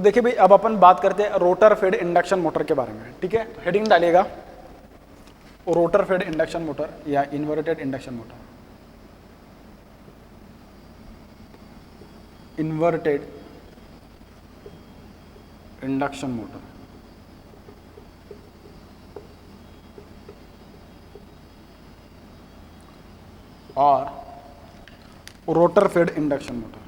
देखिए भाई, अब अपन बात करते हैं रोटर फेड इंडक्शन मोटर के बारे में। ठीक है, तो हेडिंग डालिएगा रोटर फेड इंडक्शन मोटर या inverted induction motor. Inverted induction motor और रोटर फेड इंडक्शन मोटर।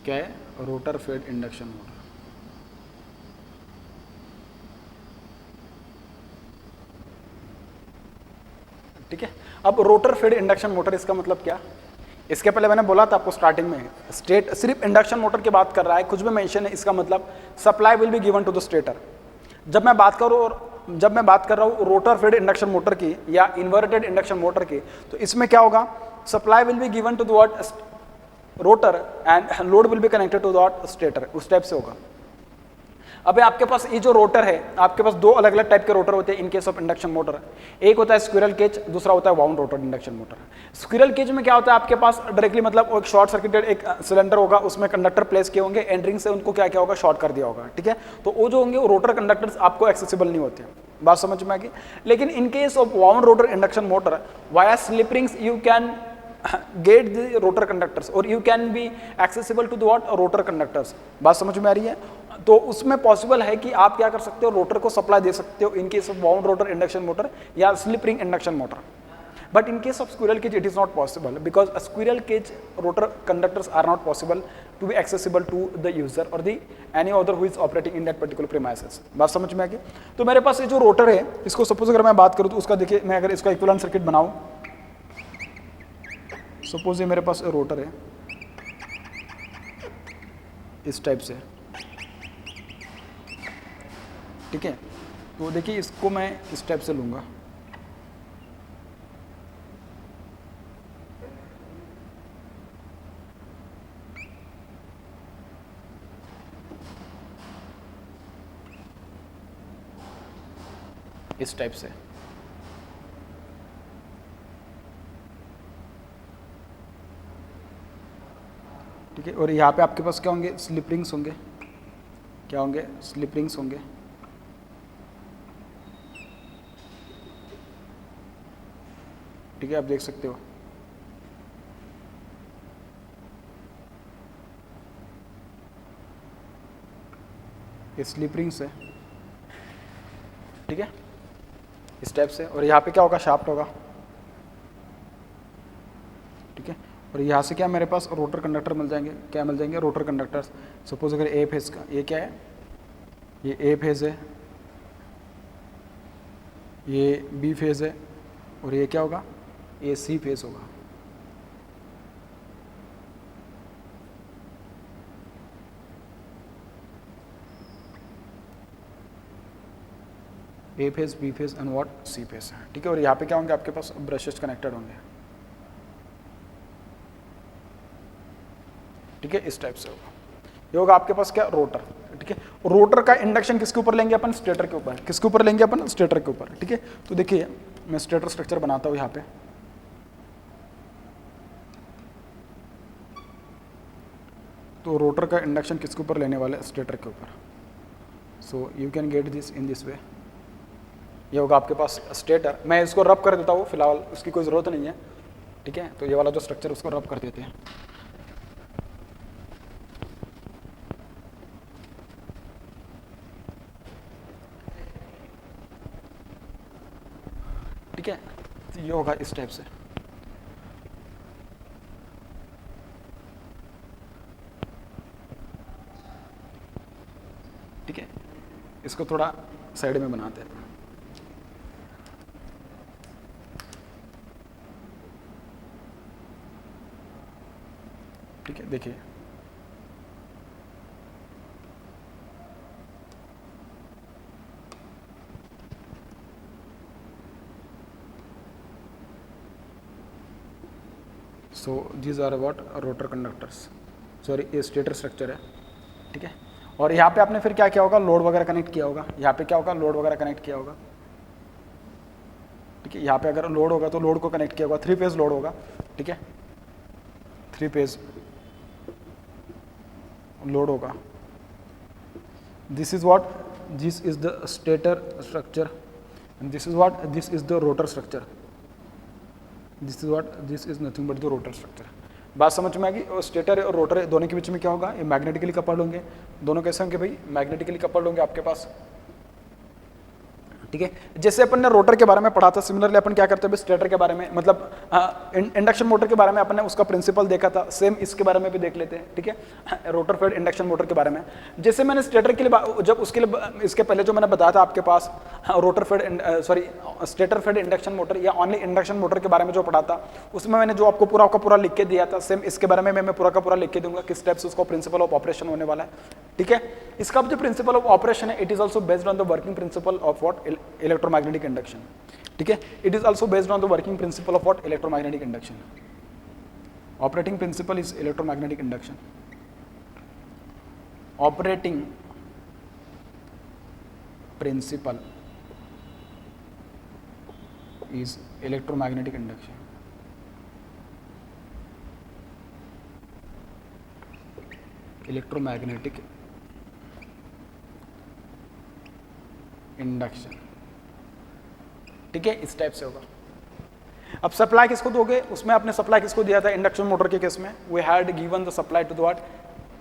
क्या है? Rotor fed induction motor. ठीक है, अब रोटर फेड इंडक्शन मोटर, इसका मतलब क्या? इसके पहले मैंने बोला था आपको स्टार्टिंग में, स्टेट सिर्फ इंडक्शन मोटर की बात कर रहा है, कुछ भी मेंशन है, इसका मतलब supply will be given to the stator. जब मैं बात कर रहा हूँ रोटर फेड इंडक्शन मोटर की या इन्वर्टेड इंडक्शन मोटर की, तो इसमें क्या होगा? Supply will be given to the what? Rotor, and load will be connected to the what? Stator. उस टाइप से होगा। अबे आपके पास ये जो रोटर है, आपके पास दो अलग अलग टाइप के रोटर होते हैं in case of induction motor. एक होता है स्क्विरल केज, दूसरा होता है wound rotor induction motor. Squirrel cage में क्या होता है? आपके पास डायरेक्टली मतलब एक शॉर्ट सर्किटेड एक सिलेंडर होगा, उसमें कंडक्टर प्लेस किए होंगे, एंडरिंग से उनको क्या क्या होगा? शॉर्ट कर दिया होगा। ठीक है, तो वो जो होंगे वो रोटर कंडक्टर्स आपको एक्सेसिबल नहीं होते। बात समझ में आ गई? लेकिन इन case of wound rotor induction motor, via slip rings you can get the rotor conductors or you can be accessible to the what? Rotor conductors। बात समझ में आ रही है? तो उसमें पॉसिबल है कि आप क्या कर सकते हो? रोटर को सप्लाई दे सकते हो in case of wound rotor induction motor या slip ring induction motor. But in case of squirrel cage it is not possible because squirrel cage rotor conductors are not possible to be accessible to the user और the any other who is operating in that particular premises. बात समझ में आ गई? तो मेरे पास ये जो rotor है, इसको सपोज अगर मैं बात करूँ तो उसका देखिए, मैं अगर इसका इक्विवेलेंट सर्किट बनाऊं, सपोज ये मेरे पास रोटर है इस टाइप से। ठीक है, तो देखिए इसको मैं इस टाइप से लूंगा। इस टाइप से। ठीक है, और यहाँ पे आपके पास क्या होंगे? स्लिप रिंग्स होंगे। क्या होंगे? स्लिप रिंग्स होंगे। ठीक है, आप देख सकते हो। ये स्लिप रिंग्स है। ठीक है, इस टाइप से। और यहाँ पे क्या होगा? शाफ्ट होगा। ठीक है, और यहाँ से क्या मेरे पास रोटर कंडक्टर मिल जाएंगे। क्या मिल जाएंगे? Rotor conductors. सपोज अगर ए फेज का, ये क्या है? ये ए फेज है, ये बी फेज है, और ये क्या होगा? ये सी फेज होगा। A phase, B phase and what? C phase. ठीक है, और यहाँ पे क्या होंगे? आपके पास ब्रशेस कनेक्टेड होंगे। ठीक है, इस टाइप से होगा। ये होगा आपके पास क्या? रोटर। ठीक है, रोटर का इंडक्शन किसके ऊपर लेंगे अपन? स्टेटर के ऊपर। किसके ऊपर लेंगे अपन? स्टेटर के ऊपर। ठीक है, तो देखिए मैं स्टेटर स्ट्रक्चर बनाता हूँ यहाँ पे। तो रोटर का इंडक्शन किसके ऊपर लेने वाले? स्टेटर के ऊपर। So you can get this in this way. ये होगा आपके पास स्टेटर। मैं इसको रब कर देता हूँ फिलहाल, उसकी कोई ज़रूरत नहीं है। ठीक है, तो ये वाला जो स्ट्रक्चर उसको रब कर देते हैं। ठीक है, तो ये होगा इस टाइप से। ठीक है, इसको थोड़ा साइड में बनाते हैं। ठीक है, देखिए so these are what? Rotor conductors. Sorry, ये स्टेटर स्ट्रक्चर है। ठीक है, और यहाँ पे आपने फिर क्या किया होगा, लोड वगैरह कनेक्ट किया होगा, यहाँ पे क्या होगा, लोड वगैरह कनेक्ट किया होगा, ठीक है। यहाँ पे अगर लोड होगा तो लोड को कनेक्ट किया होगा, 3 फेज लोड होगा, ठीक है, 3 फेज लोड होगा। This is what, this is the stator structure and this is what, this is the rotor structure, this is what, this is nothing but the rotor structure. बात समझ में आ गई। Stator और rotor दोनों के बीच में क्या होगा, ये मैग्नेटिकली कपल्ड होंगे, दोनों कैसे होंगे भाई, मैग्नेटिकली कपल्ड होंगे आपके पास, ठीक है। जैसे अपन ने रोटर के बारे में पढ़ा था, सिमिलरली अपन क्या करते हैं स्टेटर के बारे में, मतलब इंडक्शन मोटर के बारे में अपन ने उसका प्रिंसिपल देखा था, सेम इसके बारे में भी देख लेते हैं, ठीक है। रोटर फेड इंडक्शन मोटर के बारे में जैसे मैंने स्टेटर के लिए, जब उसके लिए इसके पहले जो मैंने बताया था आपके पास rotor fed sorry stator fed induction motor या ओनली इंडक्शन मोटर के बारे में जो पढ़ा था, उसमें मैंने जो आपको पूरा का पूरा लिख के दिया था, सेम इसके बारे में मैं पूरा का पूरा लिख के दूंगा किस टाइप से उसका प्रिंसिपल ऑफ ऑपरेशन होने वाला है, ठीक है। इसका जो प्रिंसिपल ऑफ ऑपरेशन है, it is also based on the working principle of what, electromagnetic induction, ठीक है। It is also based on the working principle of what, electromagnetic induction. Operating principle is electromagnetic induction, operating principle is electromagnetic induction. Electromagnetic induction, ठीक है, इस type से होगा। अब supply किसको दोगे, उसमें आपने सप्लाई किसको दिया था इंडक्शन मोटर के केस में, we had given the supply to the what,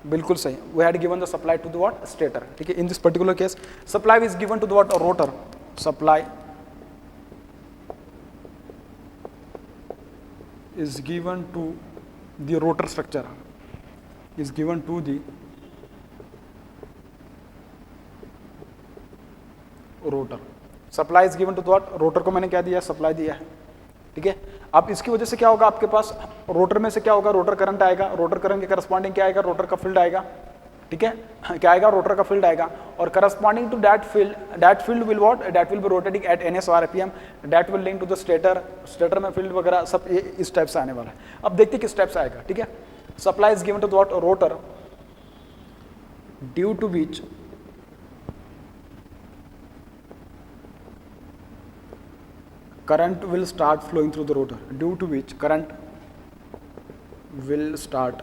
बिल्कुल सही, we had given the supply to the what, stator, ठीक है। In this particular case supply is given to the what, rotor, supply is given to the rotor structure, is given to the rotor, supply is given to what, rotor को मैंने क्या दिया, supply दिया है, ठीक है। अब इसकी वजह से क्या होगा आपके पास, रोटर में से क्या होगा, रोटर करंट आएगा, रोटर करंट के करस्पॉन्डिंग क्या आएगा, रोटर का फील्ड आएगा, ठीक है, क्या आएगा, रोटर का फील्ड आएगा, और corresponding to that field will what, that will be rotating at ns rpm, that will link to the stator, stator में फील्ड वगैरह सब ये इस टाइप से आने वाला है। अब देखते हैं किस टाइप से आएगा, ठीक है। Supply is given to the what, rotor, due to which current will start flowing through the rotor, due to which current will start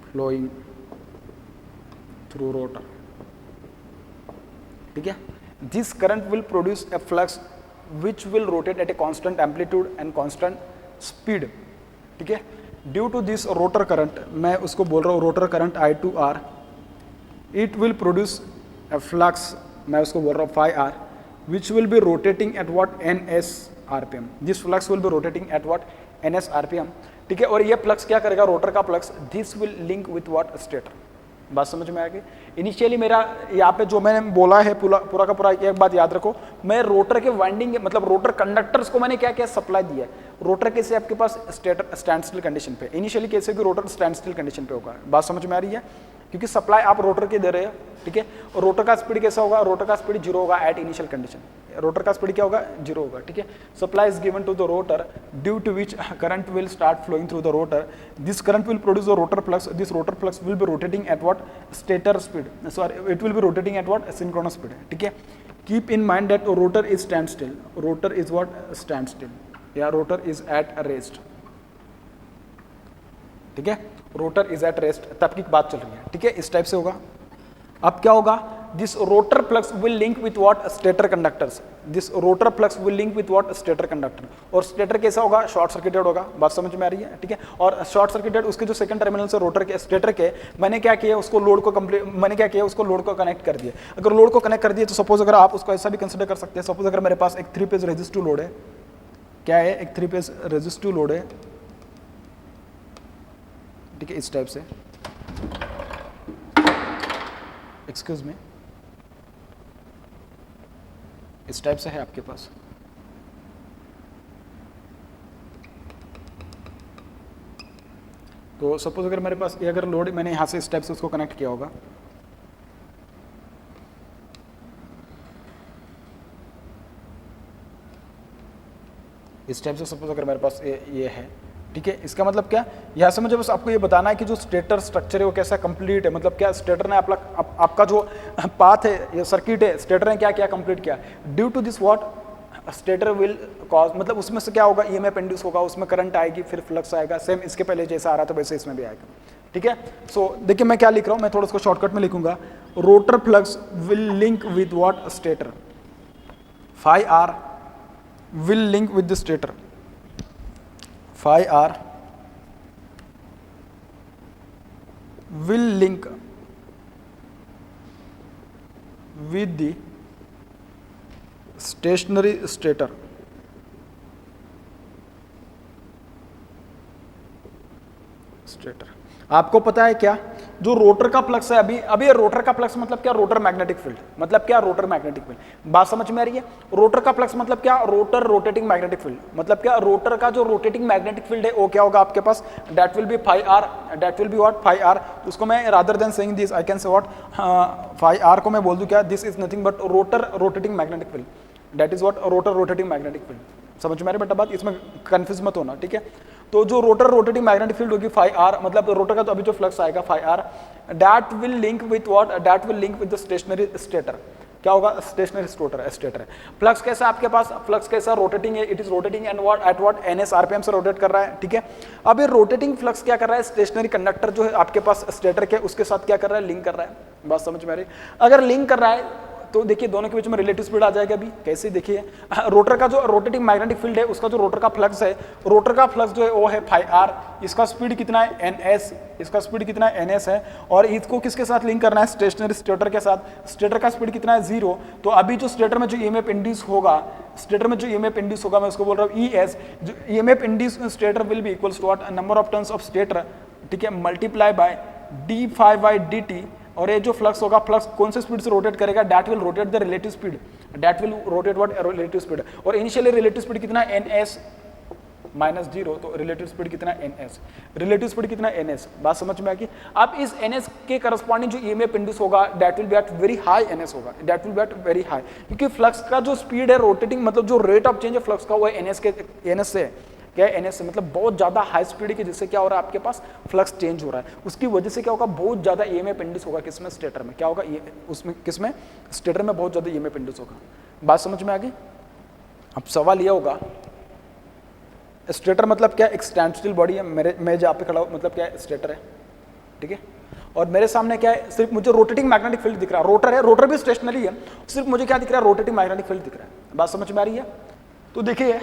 flowing through rotor, ठीक है। This current will produce a flux which will rotate at a constant amplitude and constant speed, ठीक है। Due to this rotor current, मैं उसको बोल रहा हूँ rotor current I2R, it will produce a flux, मैं उसको बोल रहा हूँ phi R, which will be rotating at what, ns rpm. This flux will be rotating at what, ns rpm, ठीक है। और ये फ्लक्स क्या करेगा, रोटर का flux, this will link with what, stator. बात समझ में आ गई। इनिशियली मेरा यहाँ पे जो मैंने बोला है पूरा का पूरा, एक बात याद रखो, मैं रोटर के वाइंडिंग मतलब रोटर कंडक्टर्स को मैंने क्या क्या सप्लाई दिया है। रोटर कैसे आपके पास स्टेटर स्टैंड स्टिल कंडीशन पे, इनिशियली कैसे कि रोटर स्टैंड स्टिल कंडीशन पे होगा। बात समझ में आ रही है, क्योंकि सप्लाई आप रोटर के दे रहे हो, ठीक है। और रोटर का स्पीड कैसा होगा, रोटर का स्पीड 0 होगा एट इनिशियल कंडीशन, रोटर का स्पीड क्या होगा, 0 होगा, ठीक है। Supply is given to the rotor, due to which current will start flowing through the rotor, this current will produce the rotor flux, this rotor flux will be rotating at what, stator speed, sorry it will be rotating at what, synchronous speed, ठीक है। Keep in mind that rotor is stand still, rotor is what, stand still, या rotor is at rest, ठीक है। Rotor is at rest, तब की बात चल रही है, ठीक है। इस टाइप से होगा। अब क्या होगा, this rotor flux will link with what, stator conductors, this rotor flux will link with what, stator conductor. और स्टेटर कैसा होगा, शॉर्ट सर्किटेड होगा। बात समझ में आ रही है, ठीक है। और शॉर्ट सर्किटेड उसके जो सेकंड टर्मिनल से रोटर के स्टेटर के, मैंने क्या किया, उसको लोड को कंप्लीट, मैंने क्या किया, उसको लोड को कनेक्ट कर दिया। अगर लोड को कनेक्ट कर दिया तो सपोज अगर आप उसको ऐसा भी कंसिडर कर सकते हैं, सपोज अगर मेरे पास एक 3 फेज रेजिस्टिव लोड है, क्या है, एक 3 फेज रेजिस्टिव लोड है, ठीक है, इस टाइप से, एक्सक्यूज मी, इस टाइप से है आपके पास, तो सपोज अगर मेरे पास ये अगर लोड मैंने यहां से इस टाइप से उसको कनेक्ट किया होगा, इस टाइप से सपोज अगर मेरे पास ये है, ठीक है, इसका मतलब क्या, यहाँ से मुझे बस आपको ये बताना है कि जो स्टेटर स्ट्रक्चर है वो कैसा कंप्लीट है, मतलब क्या स्टेटर ने आपका जो पाथ है या सर्किट है स्टेटर ने क्या क्या कंप्लीट किया। Due to this what stator will cause, मतलब उसमें से क्या होगा, ईएमएफ इंड्यूस होगा, उसमें करंट आएगी, फिर फ्लक्स आएगा, सेम इसके पहले जैसा आ रहा था वैसे इसमें भी आएगा। ठीक है, सो देखिए मैं क्या लिख रहा हूँ, मैं थोड़ा उसको शॉर्टकट में लिखूंगा। Rotor flux will link with what stator, phi r will link with the stator, phi r will link with the stationary stator, आपको पता है क्या, जो रोटर का फ्लक्स है अभी रोटर का फ्लक्स मतलब क्या, रोटर मैग्नेटिक फील्ड, मतलब क्या रोटर मैग्नेटिक फील्ड, बात समझ में आ रही है। रोटर का फ्लक्स मतलब क्या, रोटर रोटेटिंग मैग्नेटिक फील्ड, मतलब क्या रोटर का जो रोटेटिंग मैग्नेटिक फील्ड है वो क्या होगा आपके पास, that will be phi r, that will be what phi r। उसको मैं rather than saying this I can say what phi r को मैं बोल दूं क्या, this is nothing but rotor rotating magnetic field, that is what rotor rotating magnetic field. समझ में आ रही बेटा बात, इसमें कंफ्यूज मत होना, ठीक है। तो जो रोटर रोटेटिंग मैग्नेटिक फील्ड होगी phi r, मतलब रोटर का तो अभी जो फ्लक्स आएगा phi r, that will link with what, that will link with the stationary stator. क्या होगा, स्टेशनरी स्टेटर है। फ्लक्स कैसा आपके पास, फ्लक्स कैसा रोटेटिंग है, it is rotating and what at what ns rpm से रोटेट कर रहा है, ठीक है। अब ये रोटेटिंग फ्लक्स क्या कर रहा है, स्टेशनरी कंडक्टर जो है आपके पास स्टेटर के उसके साथ क्या कर रहा है, लिंक कर रहा है। बात समझ में आ रही है। अगर लिंक कर रहा है तो देखिए दोनों के बीच में रिलेटिव स्पीड आ जाएगा अभी, कैसे देखिए, रोटर का जो रोटेटिंग मैग्नेटिक फील्ड है उसका जो रोटर का फ्लक्स है, रोटर का फ्लक्स जो है वो है phi r, इसका स्पीड कितना है ns, इसका स्पीड कितना है ns है, और इसको किसके साथ लिंक करना है, स्टेशनरी स्टेटर के साथ। स्टेटर का स्पीड कितना है 0, तो अभी जो स्टेटर में जो ईएमएफ इंड्यूस होगा, स्टेटर में जो ईएमएफ इंड्यूस होगा मैं उसको बोल रहा हूँ ES, जो EMF induce stator will be equals to what, number of turns of stator, ठीक है, multiply by d phi by dt, और ये जो फ्लक्स होगा, फ्लक्स कौन से स्पीड से रोटेट करेगा, that will rotate the relative speed, that will rotate what relative speed, और इनिशियली रिलेटिव स्पीड कितना है ns माइनस 0, तो रिलेटिव स्पीड कितना है ns, रिलेटिव स्पीड कितना है ns। बात समझ में आ गई। अब इस ns के करस्पॉन्डिंग जो ईएमएफ इंड्यूस होगा that will be at very high ns होगा, that will be at very high, क्योंकि फ्लक्स का जो स्पीड है रोटेटिंग, मतलब जो रेट ऑफ चेंज है फ्लक्स का वो है ns से, क्या है ns से, मतलब बहुत ज्यादा हाई स्पीड है कि जिससे क्या हो रहा है आपके पास फ्लक्स चेंज हो रहा है, उसकी वजह से क्या होगा, बहुत ज्यादा ईएमएफ इंड्यूस होगा, किसमें, स्टेटर में। क्या होगा उसमें, किसमें, स्टेटर में बहुत ज्यादा ईएमएफ इंड्यूस होगा। बात समझ में आ गई। अब सवाल यह होगा, स्टेटर मतलब क्या, एक स्टैंड स्टिल बॉडी है, मैं जहाँ पे खड़ा हूँ मतलब क्या है, स्टेटर है, ठीक है, और मेरे सामने क्या है, सिर्फ मुझे रोटेटिंग मैग्नेटिक फील्ड दिख रहा है, रोटर है, रोटर भी स्टेशनरी है, सिर्फ मुझे क्या दिख रहा है, रोटेटिंग मैग्नेटिक फील्ड दिख रहा है। बात समझ में आ रही है। तो देखिए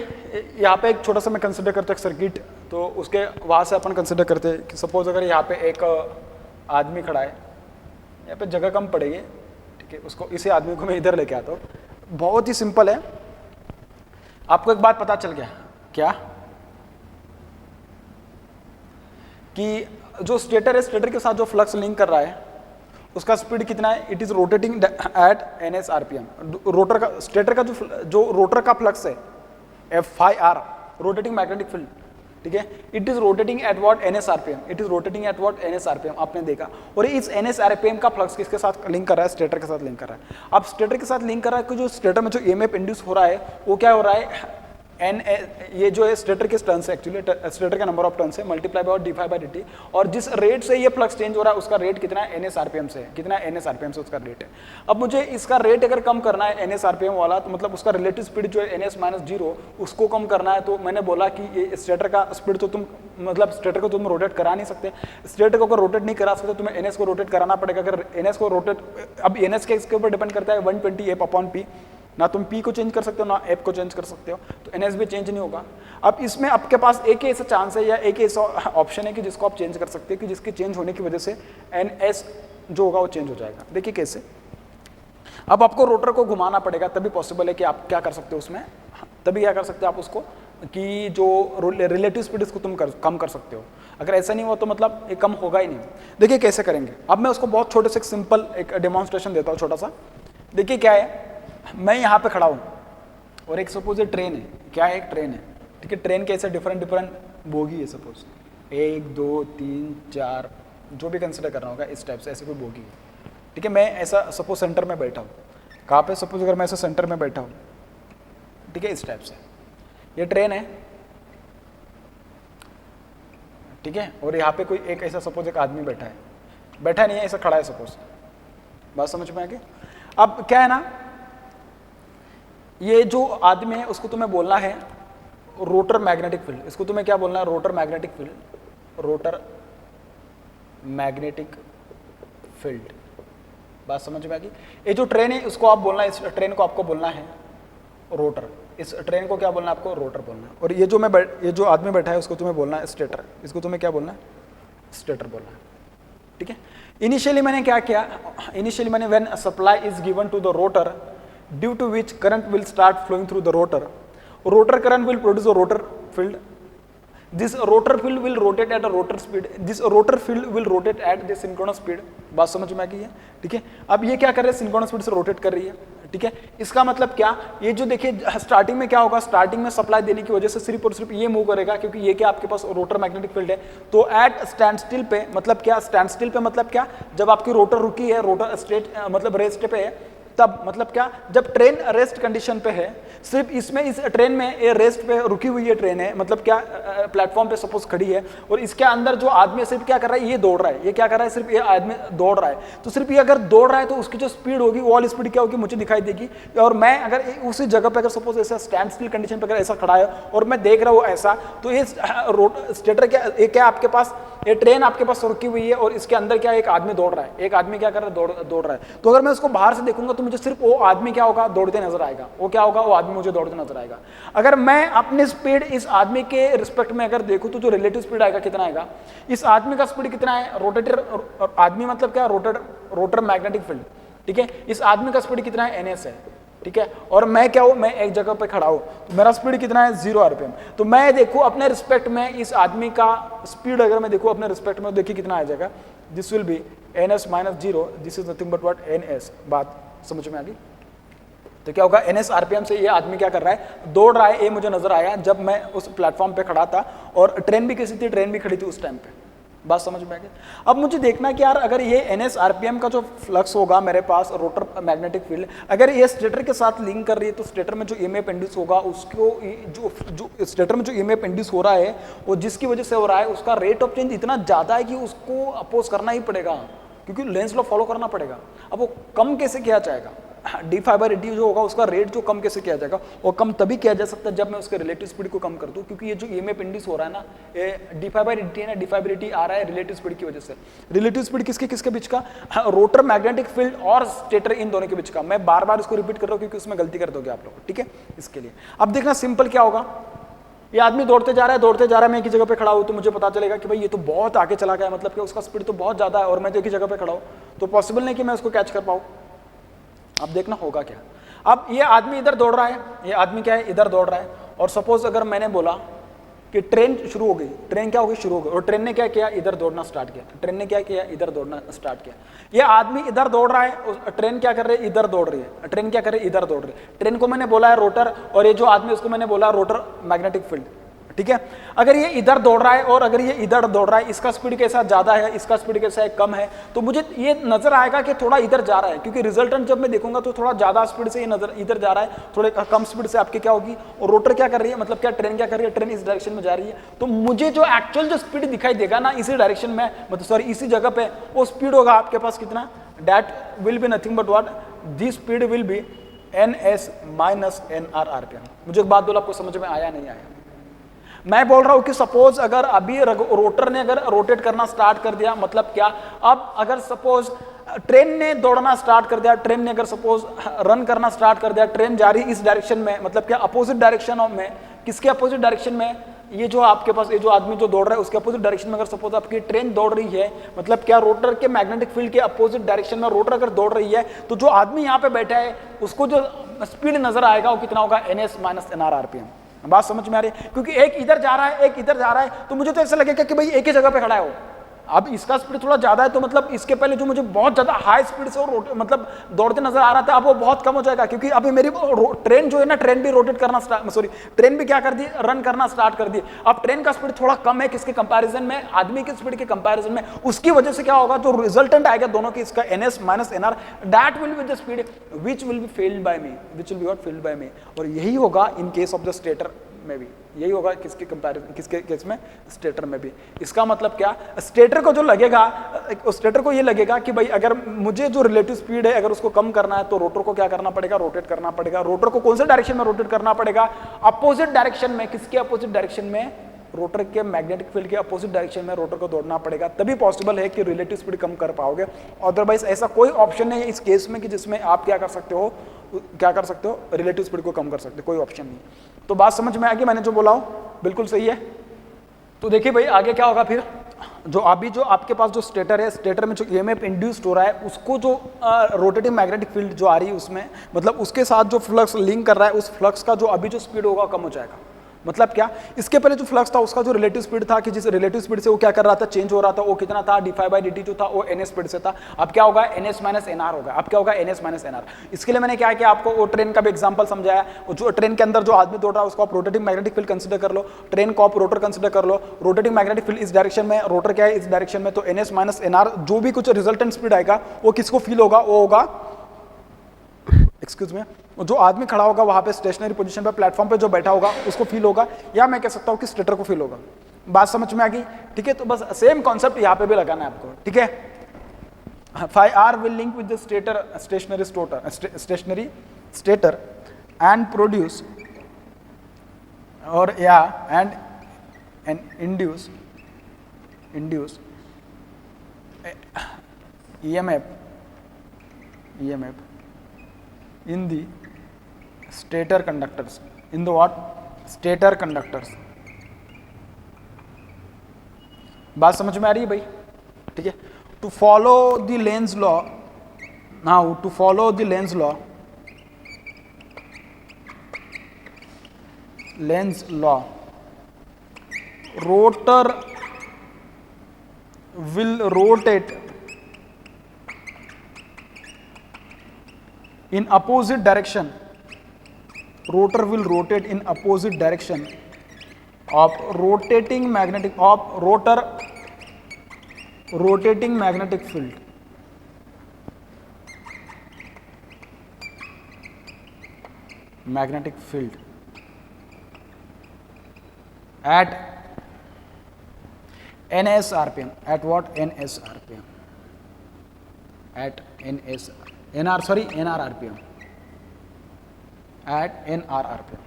यहाँ पे एक छोटा सा मैं कंसिडर करता हूँ सर्किट, तो उसके वहाँ से अपन कंसिडर करते हैं कि सपोज अगर यहाँ पे एक आदमी खड़ा है, यहाँ पे जगह कम पड़ेगी, ठीक है, उसको, इसी आदमी को मैं इधर लेके आता हूँ। बहुत ही सिंपल है, आपको एक बात पता चल गया क्या, कि जो स्टेटर है, स्टेटर के साथ जो फ्लक्स लिंक कर रहा है उसका स्पीड कितना है, it is rotating at ns rpm। Rotor का, स्टेटर का जो रोटर का फ्लक्स है phi r, rotating magnetic field, ठीक है, it is rotating at what ns rpm, it is rotating at what ns rpm, आपने देखा। और इस ns rpm का फ्लक्स किसके साथ लिंक कर रहा है, स्टेटर के साथ लिंक कर रहा है। अब स्टेटर के साथ लिंक कर रहा है कि जो स्टेटर में जो ईएमएफ इंड्यूस हो रहा है वो क्या हो रहा है, ये जो है स्टेटर के टर्न्स है, एक्चुअली स्टेटर का नंबर ऑफ टर्न्स है, multiply by d phi by dt, और जिस रेट से ये फ्लक्स चेंज हो रहा है उसका रेट कितना है, ns rpm से, कितना है ns rpm से उसका रेट है। अब मुझे इसका रेट अगर कम करना है ns rpm वाला, तो मतलब उसका रिलेटिव स्पीड जो है ns माइनस 0 उसको कम करना है, तो मैंने बोला कि ये स्टेटर का स्पीड तो तुम, मतलब स्टेटर को तुम रोटेट करा नहीं सकते, स्टेटर को अगर रोटेट नहीं करा सकते तुम्हें ns को रोटेट कराना पड़ेगा। अगर ns को रोटेट, अब ns के इसके ऊपर डिपेंड करता है 120 f अपॉन p, ना तुम p को चेंज कर सकते हो ना f को चेंज कर सकते हो, तो ns भी चेंज नहीं होगा। अब इसमें आपके पास एक ही ऐसा चांस है या एक ही ऐसा ऑप्शन है कि जिसको आप चेंज कर सकते हो, कि जिसके चेंज होने की वजह से ns जो होगा वो चेंज हो जाएगा। देखिए कैसे, अब आपको रोटर को घुमाना पड़ेगा, तभी पॉसिबल है कि आप क्या कर सकते हो उसमें, तभी क्या कर सकते हो आप उसको, कि जो रिलेटिव स्पीड इसको तुम कम कर सकते हो। अगर ऐसा नहीं हुआ तो मतलब ये कम होगा ही नहीं। देखिए कैसे करेंगे, अब मैं उसको बहुत छोटे से सिंपल एक डेमोन्स्ट्रेशन देता हूँ छोटा सा। देखिए क्या है, मैं यहाँ पे खड़ा हूँ और एक सपोज ये ट्रेन है, क्या है, एक ट्रेन है, ठीक है, ट्रेन के ऐसे डिफरेंट बोगी है, सपोज 1 2 3 4 जो भी कंसिडर करना होगा इस टाइप से, ऐसे कोई बोगी है, ठीक है। मैं ऐसा सपोज सेंटर में बैठा हूँ, कहाँ पे, सपोज अगर मैं ऐसा सेंटर में बैठा हूँ, ठीक है, इस टाइप से ये ट्रेन है। ठीक है, और यहाँ पे कोई एक ऐसा सपोज एक आदमी बैठा नहीं है, ऐसा खड़ा है सपोज। बात समझ में आ गई? अब क्या है ना, ये जो आदमी है उसको तुम्हें बोलना है रोटर मैग्नेटिक फील्ड। इसको तुम्हें क्या बोलना है? Rotor magnetic field, rotor magnetic field. बात समझ में आ गई? ये जो ट्रेन है उसको आप बोलना है, इस ट्रेन को आपको बोलना है रोटर। इस ट्रेन को क्या बोलना है? आपको रोटर बोलना है। और ये जो आदमी बैठा है उसको तुम्हें बोलना है स्टेटर। इसको तुम्हें क्या बोलना है? स्टेटर बोलना है। ठीक है, इनिशियली मैंने क्या किया? इनिशियली मैंने when supply is given to the rotor due to which current will start flowing through the rotor current will produce a rotor field. This rotor field will rotate at a rotor speed. This rotor field will rotate at the synchronous speed. बात समझ में आ गई है? ठीक है, अब ये क्या कर रहे हैं? सिंक्रोनस स्पीड से रोटेट कर रही है। ठीक है, इसका मतलब क्या? ये जो देखिए स्टार्टिंग में क्या होगा, स्टार्टिंग में सप्लाई देने की वजह से सिर्फ और सिर्फ ये मूव करेगा, क्योंकि ये क्या आपके पास रोटर मैग्नेटिक फील्ड है। तो एट स्टैंड स्टिल पे मतलब क्या? स्टैंड स्टिल पे मतलब क्या? जब आपकी रोटर रुकी है, रोटर स्ट्रेट मतलब रेस्ट पे है, तब मतलब क्या? जब ट्रेन रेस्ट कंडीशन पे है, सिर्फ इसमें इस ट्रेन में ये रेस्ट पे रुकी हुई है ट्रेन है, मतलब क्या प्लेटफॉर्म पे सपोज खड़ी है, और इसके अंदर जो आदमी सिर्फ क्या कर रहा है? ये दौड़ रहा है। ये क्या कर रहा है? सिर्फ ये आदमी दौड़ रहा है। तो सिर्फ ये अगर दौड़ रहा है तो उसकी जो स्पीड होगी वो वाली स्पीड क्या होगी? मुझे दिखाई देगी। और मैं अगर उसी जगह पे अगर सपोज ऐसा स्टैंड स्टिल कंडीशन पे अगर ऐसा खड़ा है और मैं देख रहा हूँ ऐसा, तो ये स्टेटर क्या आपके पास, ये ट्रेन आपके पास रुकी हुई है और इसके अंदर क्या एक आदमी दौड़ रहा है। एक आदमी क्या कर रहा है? दौड़ रहा है। तो अगर मैं उसको बाहर से देखूंगा तो मुझे सिर्फ वो आदमी क्या होगा? दौड़ते नजर आएगा। वो क्या होगा? वो आदमी मुझे दौड़ते नजर आएगा। अगर मैं अपनी स्पीड इस आदमी के रिस्पेक्ट में अगर देखूं तो जो रिलेटिव स्पीड आएगा कितना आएगा? इस आदमी का स्पीड कितना है? रोटेटर, आदमी मतलब क्या? Rotor magnetic field. ठीक है, इस आदमी का स्पीड कितना है? NS है। ठीक है, और मैं क्या हूं? मैं एक जगह पे खड़ा हूं, तो मेरा स्पीड कितना है? 0 RPM। तो मैं देखूं अपने रिस्पेक्ट में इस आदमी का स्पीड अगर मैं देखूं अपने रिस्पेक्ट में, देखिए कितना आ जाएगा? This will be NS minus 0, this is nothing but what? NS। बात समझ में आ गई? तो क्या होगा? NS RPM से ये आदमी क्या कर रहा है? दौड़ रहा है। ये मुझे नजर आया जब मैं उस प्लेटफॉर्म पे खड़ा था, और ट्रेन भी कैसी थी? ट्रेन भी खड़ी थी उस टाइम पे। बात समझ में आ गई? अब मुझे देखना है कि यार अगर ये NS RPM का जो फ्लक्स होगा मेरे पास, रोटर मैग्नेटिक फील्ड, अगर ये स्टेटर के साथ लिंक कर रही है, तो स्टेटर में जो EMF इंड्यूस होगा उसको जो स्टेटर में जो EMF इंड्यूस हो रहा है वो जिसकी वजह से हो रहा है, उसका रेट ऑफ चेंज इतना ज्यादा है कि उसको अपोज करना ही पड़ेगा, क्योंकि लेंस लॉ फॉलो करना पड़ेगा। अब वो कम कैसे किया जाएगा? d∅dt जो होगा उसका रेट जो कम कैसे किया जाएगा? और कम तभी किया जा सकता है जब मैं उसके रिलेटिव स्पीड को कम कर दूं, क्योंकि ये जो EMF इंड्यूस हो रहा है ना, ये d∅dt है ना, d∅dt आ रहा है रिलेटिव स्पीड की वजह से। रिलेटिव स्पीड किसके बीच का? रोटर मैग्नेटिक फील्ड और स्टेटर, इन दोनों के बीच का। मैं बार बार इसको रिपीट कर रहा हूं क्योंकि उसमें गलती कर दोगे आप लोग। ठीक है, इसके लिए अब देखना सिंपल क्या होगा। ये आदमी दौड़ते जा रहा है, मैं एक ही जगह पे खड़ा हूं, तो मुझे पता चलेगा कि भाई ये तो बहुत आगे चला गया, मतलब कि उसका स्पीड तो बहुत ज्यादा है और मैं तो एक ही जगह पे खड़ा हूं, तो पॉसिबल नहीं कि मैं उसको कैच कर पाऊं। अब देखना होगा क्या। अब ये आदमी इधर दौड़ रहा है, ये आदमी क्या है? इधर दौड़ रहा है, और सपोज अगर मैंने बोला कि ट्रेन शुरू हो गई, ट्रेन क्या हो गई? शुरू हो गई, और ट्रेन ने क्या किया? इधर दौड़ना स्टार्ट किया। ट्रेन ने क्या किया? इधर दौड़ना स्टार्ट किया। ये आदमी इधर दौड़ रहा है, ट्रेन क्या कर रही है? इधर दौड़ रही है। ट्रेन क्या कर रही है? इधर दौड़ रही है। ट्रेन को मैंने बोला है रोटर, और ये जो आदमी उसको मैंने बोला रोटर मैग्नेटिक फील्ड। ठीक है, अगर ये इधर दौड़ रहा है और अगर ये इधर दौड़ रहा है, इसका स्पीड कैसा? ज्यादा है, इसका स्पीड कैसा है? कम है, तो मुझे ये नजर आएगा कि थोड़ा इधर जा रहा है, क्योंकि रिजल्टेंट जब मैं देखूंगा तो थोड़ा ज्यादा स्पीड से ये नजर इधर जा रहा है, थोड़े कम स्पीड से आपके क्या होगी? और रोटर क्या कर रही है? मतलब क्या ट्रेन क्या कर रही है? ट्रेन इस डायरेक्शन में जा रही है, तो मुझे जो एक्चुअल जो स्पीड दिखाई देगा ना इसी डायरेक्शन में, मतलब सॉरी इसी जगह पे, वो स्पीड होगा आपके पास कितना? That will be nothing but what? This speed will be NS minus NR RPM। मुझे एक बात बोलो, आपको समझ में आया नहीं आया? मैं बोल रहा हूं कि सपोज अगर अभी रोटर ने अगर रोटेट करना स्टार्ट कर दिया, मतलब क्या? अब अगर सपोज ट्रेन ने दौड़ना स्टार्ट कर दिया, ट्रेन ने अगर सपोज रन करना स्टार्ट कर दिया, ट्रेन जा रही इस डायरेक्शन में, मतलब क्या? अपोजिट डायरेक्शन में। किसके अपोजिट डायरेक्शन में? ये जो आपके पास ये जो आदमी जो दौड़ रहा है उसके अपोजिट डायरेक्शन में अगर सपोज आपकी ट्रेन दौड़ रही है, मतलब क्या? रोटर के मैग्नेटिक फील्ड के अपोजिट डायरेक्शन में रोटर अगर दौड़ रही है, तो जो आदमी यहाँ पे बैठा है उसको जो स्पीड नजर आएगा वो कितना होगा? NS minus NR RPM। बात समझ में आ रही है? क्योंकि एक इधर जा रहा है, एक इधर जा रहा है, तो मुझे तो ऐसा लगेगा कि भाई एक ही जगह पे खड़ा है वो। अब इसका स्पीड थोड़ा ज्यादा है, तो मतलब इसके पहले जो मुझे बहुत ज्यादा हाई स्पीड से मतलब दौड़ते नजर आ रहा था, अब वो बहुत कम हो जाएगा, क्योंकि अभी मेरी ट्रेन जो है ना, ट्रेन भी रोटेट करना ट्रेन भी क्या कर दी? रन करना स्टार्ट कर दी। अब ट्रेन का स्पीड थोड़ा कम है किसके कंपैरिजन में? आदमी की स्पीड के कंपैरिजन में। उसकी वजह से क्या होगा? जो रिजल्टेंट आएगा दोनों की, इसका NS minus NR, that will be the speed which will be field by me, which will be what? Field by me. और यही होगा in case of the stator में भी, यही होगा किसके कंपैरिजन, किसके केस में, स्टेटर में भी। इसका मतलब क्या, स्टेटर को जो लगेगा, स्टेटर को ये लगेगा कि भाई अगर मुझे जो रिलेटिव स्पीड है अगर उसको कम करना है तो रोटर को क्या करना पड़ेगा, रोटेट करना पड़ेगा। रोटर को कौन से डायरेक्शन में रोटेट करना पड़ेगा, अपोजिट डायरेक्शन में। किसके अपोजिट डायरेक्शन में, रोटर के मैग्नेटिक फील्ड के अपोजिट डायरेक्शन में रोटर को दौड़ना पड़ेगा, तभी पॉसिबल है कि रिलेटिव स्पीड कम कर पाओगे। अदरवाइज ऐसा कोई ऑप्शन नहीं है इस केस में कि जिसमें आप क्या कर सकते हो, रिलेटिव स्पीड को कम कर सकते हो, कोई ऑप्शन नहीं। तो बात समझ में आ गई, मैंने जो बोला हो बिल्कुल सही है। तो देखिए भाई आगे क्या होगा फिर, जो अभी जो आपके पास जो स्टेटर है, स्टेटर में जो ईएमएफ इंड्यूस्ड हो रहा है उसको जो रोटेटिंग मैग्नेटिक फील्ड जो आ रही है उसमें, मतलब उसके साथ जो फ्लक्स लिंक कर रहा है, उस फ्लक्स का जो अभी जो स्पीड होगा कम हो जाएगा। मतलब क्या, इसके पहले जो फ्लक्स था उसका जो रिलेटिव स्पीड था, कि जिस रिलेटिव स्पीड से वो क्या कर रहा था, चेंज हो रहा था, वो कितना था, d∅dt जो था वो ns स्पीड से था। अब क्या होगा, ns - nr होगा। अब क्या होगा, ns - nr। इसके लिए मैंने क्या किया, आपको वो ट्रेन का भी एग्जांपल समझाया। जो ट्रेन के अंदर जो आदमी दौड़ रहा है उसको आप रोटेटिंग मैग्नेटिक फील्ड कंसीडर कर लो, ट्रेन को आप रोटर कंसीडर कर लो। रोटेटिंग मैग्नेटिक फील्ड इस डायरेक्शन में, रोटर क्या है इस डायरेक्शन में, तो ns - nr जो भी कुछ रिजल्टेंट स्पीड आएगा वो किसको फील होगा, वो होगा, एक्सक्यूज में, जो आदमी खड़ा होगा वहां पे स्टेशनरी पोजीशन पे, प्लेटफॉर्म पे जो बैठा होगा उसको फील होगा, या मैं कह सकता हूं कि स्टेटर को फील होगा। बात समझ में आ गई, ठीक है। तो बस सेम कॉन्सेप्ट यहां पे भी लगाना है आपको, ठीक है। φr will link with the stationary stator and produce or and induce EMF in the stator conductors, in the what, stator conductors। बात समझ में आ रही है भाई, ठीक है। To follow the Lenz law, now to follow the Lenz law, rotor will rotate in opposite direction, rotor will rotate in opposite direction of rotating magnetic field at ns rpm, at what, ns rpm, at nr rpm, at nr rpm।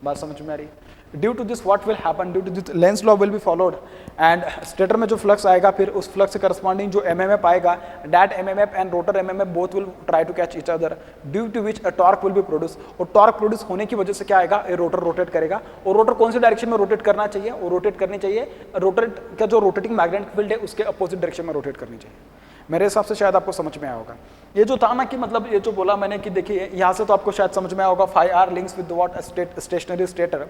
बात समझ में आ रही है। Due to this what will happen, due to this Lenz law will be followed and stator में जो flux आएगा फिर उस फ्लक्स से करस्पॉन्डिंग जो एमएमएफ आएगा, that MMF and rotor MMF both will try to catch each other, due to which a torque will be produce. और torque produce होने की वजह से क्या आएगा, ये रोटर रोटेट करेगा। और रोटर कौन से डायरेक्शन में रोटेट करना चाहिए, वो रोटेट करनी चाहिए, रोटर का जो रोटेटिंग मैग्नेटिक फील्ड है उसके अपोजिट डायरेक्शन में रोटेट करनी चाहिए। मेरे हिसाब से शायद आपको समझ में आया होगा। ये जो था ना कि मतलब ये जो बोला मैंने कि देखिए यहाँ से तो आपको शायद समझ में आया होगा, φr links with what, stationary stator.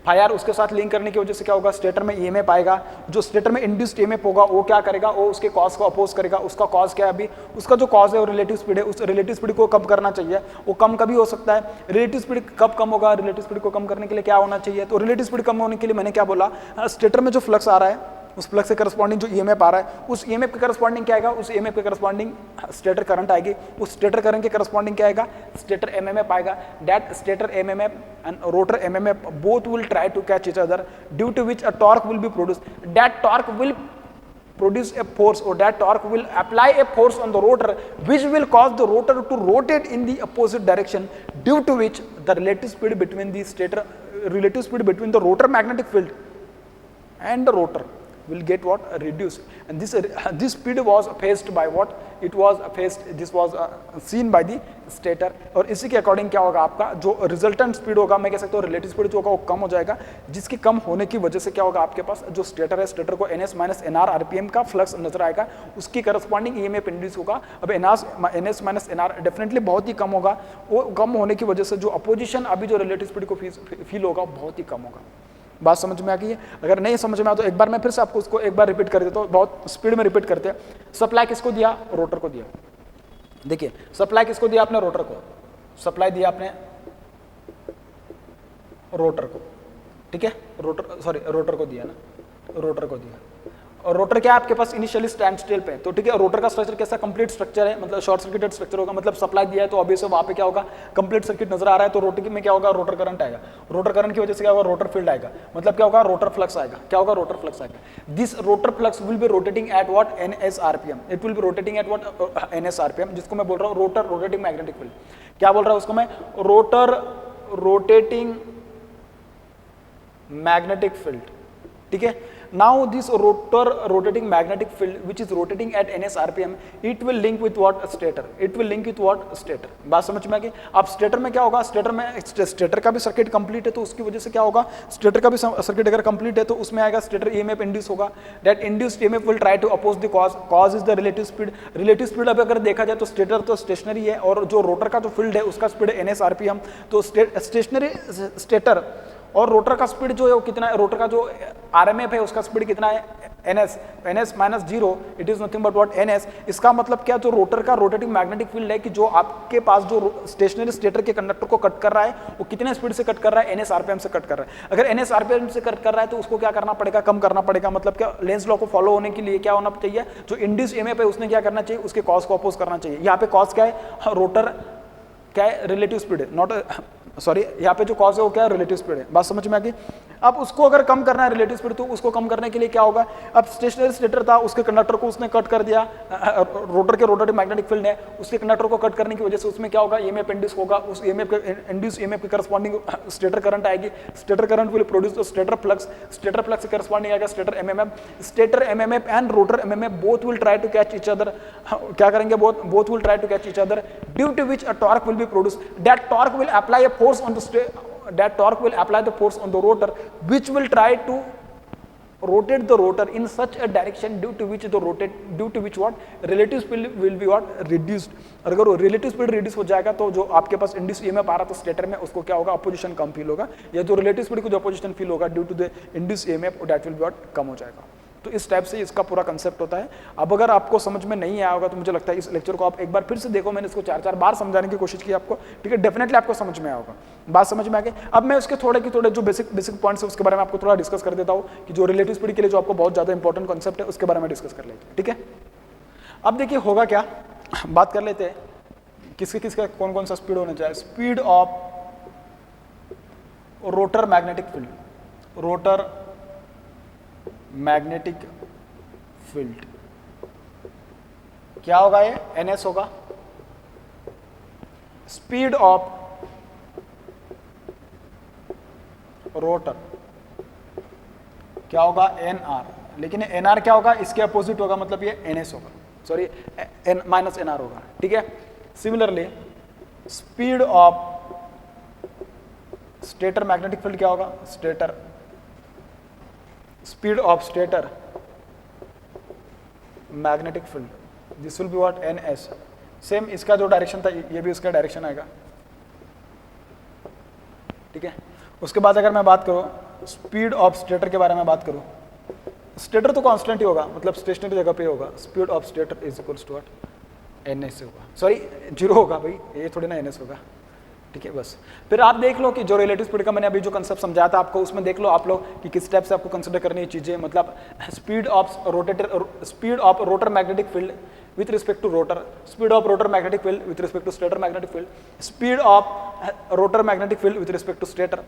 φr उसके साथ लिंक करने की वजह से क्या होगा, स्टेटर में ईएमएफ आएगा, जो स्टेटर में इंड्यूस्ड ईएमएफ होगा वो क्या करेगा, वो उसके कॉज को अपोज करेगा। उसका कॉज क्या है, अभी उसका जो कॉज है वो रिलेटिव स्पीड है, उस रिलेटिव स्पीड को कम करना चाहिए। वो कम कभी हो सकता है, रिलेटिव स्पीड कब कम होगा, रिलेटिव स्पीड को कम करने के लिए क्या होना चाहिए, तो रिलेटिव स्पीड कम होने के लिए मैंने क्या बोला, स्टेटर में जो फ्लक्स आ रहा है उस फ्लक्स से करस्पॉन्डिंग जो ईएमएफ आ रहा है, उस ईएमएफ के करस्पॉन्डिंग क्या आएगा, उस ईएमएफ के करस्पॉन्डिंग स्टेटर करंट आएगी, उस स्टेटर करंट के करस्पॉन्डिंग क्या आएगा, स्टेटर एमएमएफ आएगा। That stator MMF and rotor MMF both will try to catch each other, due to which a torque will be produced. That torque will produce a force, or that torque will apply a force on the rotor which will cause the rotor to rotate in the opposite direction, due to which the relative speed between the rotor magnetic field and the rotor will get what, reduced. And this speed was faced by what, this was seen by the stator। और इसी के according क्या होगा, आपका जो resultant speed होगा, मैं कह सकता हूँ रिलेटिव स्पीड जो होगा वो कम हो जाएगा, जिसके कम होने की वजह से क्या होगा, आपके पास जो स्टेटर है, स्टेटर को ns - nr rpm का फ्लक्स नजर आएगा, उसकी करस्पॉन्डिंग ईएमएफ इंड्यूस होगा। अब ns - nr डेफिनेटली बहुत ही कम होगा, वो कम होने की वजह से जो अपोजिशन अभी जो रिलेटिव स्पीड को फील होगा बहुत ही कम होगा। बात समझ में आ गई है। अगर नहीं समझ में आया तो एक बार मैं फिर से आपको उसको एक बार रिपीट कर देता हूँ, बहुत स्पीड में रिपीट करते हैं। सप्लाई किसको दिया, रोटर को दिया। देखिए सप्लाई किसको दिया आपने, रोटर को सप्लाई दिया आपने, रोटर को, ठीक है, रोटर को दिया ना, रोटर को दिया। और रोटर क्या है आपके पास इनिशियली स्टैंड स्टिल पे, तो ठीक है रोटर का स्ट्रक्चर कैसा कंप्लीट स्ट्रक्चर है, मतलब शॉर्ट सर्किटेड स्ट्रक्चर होगा, मतलब सप्लाई दिया है तो ऑब्वियसली वहां पे क्या होगा कंप्लीट सर्किट नजर आ रहा है, तो रोटर में क्या होगा रोटर करंट आएगा, रोटर करंट की वजह से क्या होगा रोटर फील्ड आएगा, मतलब क्या होगा रोटर फ्लक्स आएगा, क्या होगा रोटर फ्लक्स आएगा। This rotor flux will be rotating at what NS RPM, it will be rotating at what NS RPM, जिसको मैं बोल रहा हूँ रोटर रोटेटिंग मैग्नेटिक फील्ड, क्या बोल रहा हूँ उसको मैं रोटर रोटेटिंग मैग्नेटिक फील्ड, ठीक है। Now this rotor rotating magnetic field which is rotating at NS RPM, it will link with what stator, it will link with what stator, बात समझ में आ गई। अब स्टेटर में क्या होगा, स्टेटर में स्टेटर का भी सर्किट कंप्लीट है तो उसकी वजह से क्या होगा स्टेटर का भी सर्किट अगर कंप्लीट है तो उसमें आएगा स्टेटर EMF इंड्यूस होगा, that induced EMF will try to oppose the cause, cause is the relative speed, relative speed अब अगर देखा जाए तो स्टेटर तो स्टेशनरी है और जो रोटर का जो फील्ड है उसका स्पीड NS RPM, तो स्टेशनरी स्टेटर और रोटर का स्पीड जो है वो कितना है, रोटर का जो RMF है उसका स्पीड कितना है NS minus 0, it is nothing but what NS। इसका मतलब क्या, जो रोटर का रोटेटिंग मैग्नेटिक फील्ड है कि जो आपके पास जो स्टेशनरी स्टेटर के कंडक्टर को कट कर रहा है वो कितने स्पीड से कट कर रहा है NS RPM से कट कर रहा है। अगर NS RPM से कट कर रहा है तो उसको क्या करना पड़ेगा, कम करना पड़ेगा, मतलब क्या लेंस लॉ को फॉलो होने के लिए क्या होना चाहिए, जो इंड्यूस EMF है उसने क्या करना चाहिए उसके कॉज को अपोज करना चाहिए। यहाँ पे कॉज क्या है, रोटर क्या है रिलेटिव स्पीड है, नॉट सॉरी यहाँ पे जो कॉज है वो क्या है रिलेटिव स्पीड है, बात समझ में आ गई। अब उसको अगर कम करना है रिलेटिव स्पीड तो उसको कम करने के लिए क्या होगा, अब स्टेशनरी स्टेटर था उसके कंडक्टर को उसने कट कर दिया, रोटर के रोटेटिव मैग्नेटिक फील्ड है उसके कंडक्टर को कट करने की वजह से उसमें क्या होगा EMF इंड्यूस होगा, उस इंड्यूस EMF के करस्पॉन्डिंग स्टेटर करंट आएगी, stator current will produce stator flux के करस्पॉन्डिंग आएगा stator MMF and rotor MMF both will try to catch each other, क्या करेंगे both will try to catch each other, due to which a torque will be produce, that torque will apply a force on the that torque will apply the force on the rotor which will try to rotate the rotor in such a direction due to which what relative speed will be what reduced। अगर वो relative speed reduce हो जाएगा तो जो आपके पास induced EMF आ रहा था stator में उसको क्या होगा अपोजिशन कम फील होगा, या जो relative speed को जो अपोजिशन फील होगा due to the induced EMF that will be what कम हो जाएगा। तो इस टाइप से इसका पूरा कंसेप्ट होता है। अब अगर आपको समझ में नहीं आया होगा तो मुझे लगता है इस लेक्चर को आप एक बार फिर से देखो, मैंने इसको 4-4 बार समझाने की कोशिश की आपको, ठीक है, डेफिनेटली आपको समझ में आया होगा, बात समझ में आ गई। अब मैं उसके थोड़े जो बेसिक पॉइंट्स है उसके बारे में आपको थोड़ा डिस्कस कर देता हूँ कि जो रिलेटिव स्पीड के लिए जो आपको बहुत ज़्यादा इंपॉर्टेंट कॉन्सेप्ट है उसके बारे में डिस्कस कर लेते हैं, ठीक है। अब देखिए होगा क्या, बात कर लेते हैं किसका कौन कौन सा स्पीड होना चाहिए। Speed of rotor magnetic field, rotor magnetic field क्या होगा, ये NS होगा। स्पीड ऑफ रोटर क्या होगा NR, लेकिन NR क्या होगा इसके अपोजिट होगा, मतलब ये NS होगा, सॉरी माइनस NR होगा, ठीक है। Similarly speed of stator magnetic field क्या होगा, stator speed of stator magnetic field, this will be what NS। Same इसका जो डायरेक्शन था ये भी उसका डायरेक्शन आएगा, ठीक है। उसके बाद अगर मैं बात करूं स्पीड ऑफ स्टेटर के बारे में बात करूं, स्टेटर तो कांस्टेंट ही होगा, मतलब स्टेशनरी जगह पे होगा। Speed of stator is equals to what NS होगा, सॉरी 0 होगा भाई, ये थोड़ी ना NS होगा, ठीक है। बस फिर आप देख लो कि जो रिलेटिव स्पीड का मैंने अभी जो कंसेप्ट समझाया था आपको, उसमें देख लो आप लोग कि किस टाइप से आपको कंसिडर करनी है चीजें, मतलब speed of rotor magnetic field with respect to rotor, speed of rotor magnetic field with respect to stator magnetic field, speed of rotor magnetic field with respect to stator,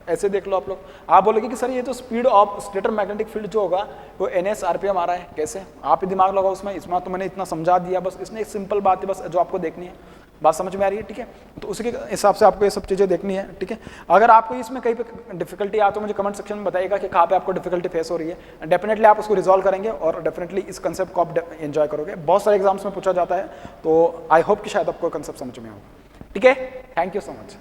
ऐसे देख लो आप लोग। आप बोलोगे कि सर ये तो speed of stator magnetic field जो होगा वो NS RPM आ रहा है, कैसे, आप दिमाग लगाओ उसमें, इसमें तो मैंने इतना समझा दिया, बस इसमें एक सिंपल बात है बस जो आपको देखनी है, बात समझ में आ रही है, ठीक है। तो उसी के हिसाब से आपको ये सब चीज़ें देखनी है, ठीक है। अगर आपको इसमें कहीं पे डिफिकल्टी आ तो मुझे कमेंट सेक्शन में बताइएगा कि कहाँ पे आपको डिफिकल्टी फेस हो रही है, डेफिनेटली आप उसको रिजॉल्व करेंगे और डेफिनेटली इस कंसेप्ट को आप एंजॉय करोगे। बहुत सारे एग्जाम्स में पूछा जाता है, तो आई होप कि शायद आपको कंसेप्ट समझ में आएगा, ठीक है। Thank you so much.